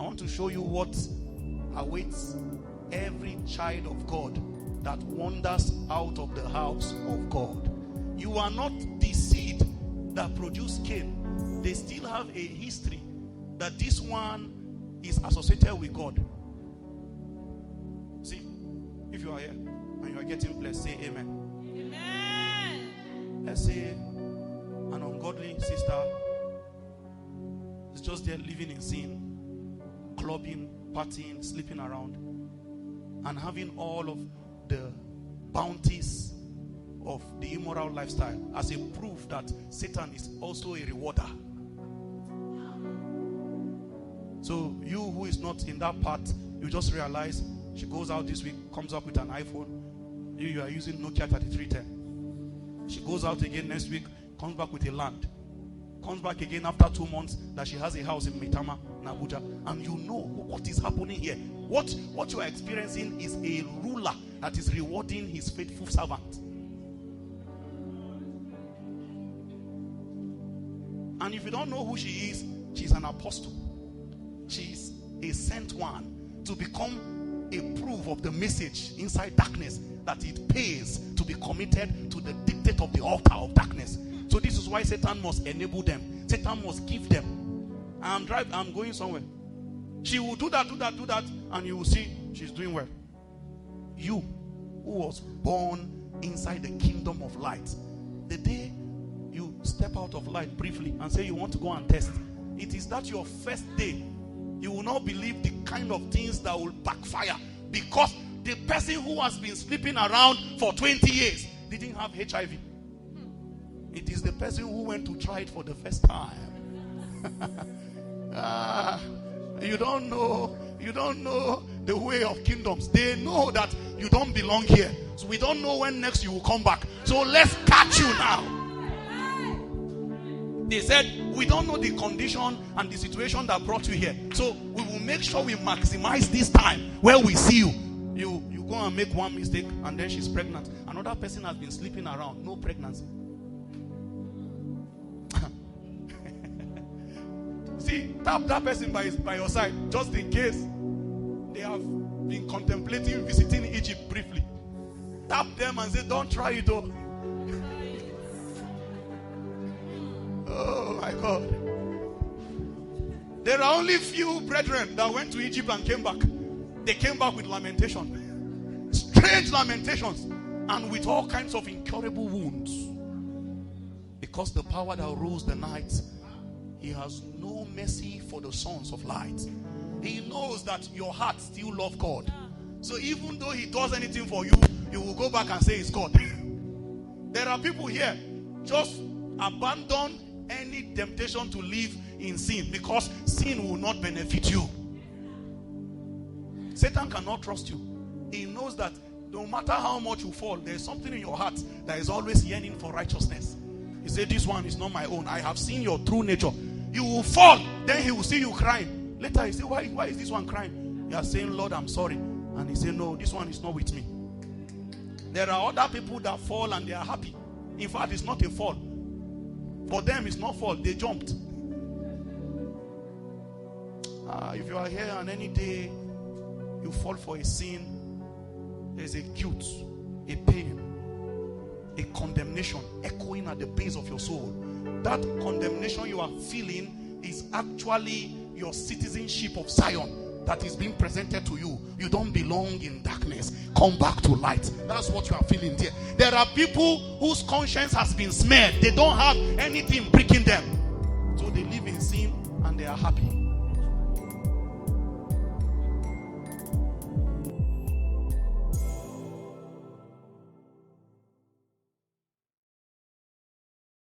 want to show you what awaits every child of God that wanders out of the house of God. You are not the seed that produced Cain. They still have a history that this one is associated with God. See, if you are here and you are getting blessed, say amen. Amen. Let's say an ungodly sister is just there living in sin, clubbing, partying, sleeping around, and having all of the bounties of the immoral lifestyle as a proof that Satan is also a rewarder. So you who is not in that part, you just realize she goes out this week, comes up with an iPhone. You are using Nokia 3310. She goes out again next week, comes back with a land. Comes back again after 2 months that she has a house in Maitama, in Abuja. And you know what is happening here. What you are experiencing is a ruler that is rewarding his faithful servant. And if you don't know who she is, she's an apostle. She's a sent one to become a proof of the message inside darkness, that it pays to be committed to the dictate of the altar of darkness. So this is why Satan must enable them. Satan must give them. I'm going somewhere. She will do that, and you will see she's doing well. You who was born inside the kingdom of light, the day you step out of light briefly and say you want to go and test, it is that your first day. You will not believe the kind of things that will backfire, because the person who has been sleeping around for 20 years didn't have HIV. It is the person who went to try it for the first time. You don't know the way of kingdoms. They know that you don't belong here. So we don't know when next you will come back. So let's catch you now. They said, we don't know the condition and the situation that brought you here. So we will make sure we maximize this time where we see you. You go and make one mistake and then she's pregnant. Another person has been sleeping around. No pregnancy. See, tap that person by your side, just in case they have been contemplating visiting Egypt briefly. Tap them and say, don't try it though. Oh my God. There are only few brethren that went to Egypt and came back. They came back with lamentation. Strange lamentations. And with all kinds of incurable wounds. Because the power that rules the night, he has no mercy for the sons of light. He knows that your heart still loves God. So even though he does anything for you, you will go back and say it's God. There are people here, just abandon any temptation to live in sin, because sin will not benefit you. Satan cannot trust you. He knows that no matter how much you fall, there is something in your heart that is always yearning for righteousness. He said, this one is not my own. I have seen your true nature. You will fall, then he will see you crying. Later he say, why is this one crying? You are saying, Lord, I'm sorry. And he said, no, this one is not with me. There are other people that fall and they are happy. In fact, it's not a fall. For them, it's not fall. They jumped. If you are here and any day you fall for a sin, there's a guilt, a pain, a condemnation echoing at the base of your soul. That condemnation you are feeling is actually your citizenship of Zion that is being presented to you. You don't belong in darkness. Come back to light. That's what you are feeling there. There are people whose conscience has been smeared. They don't have anything pricking them. So they live in sin and they are happy.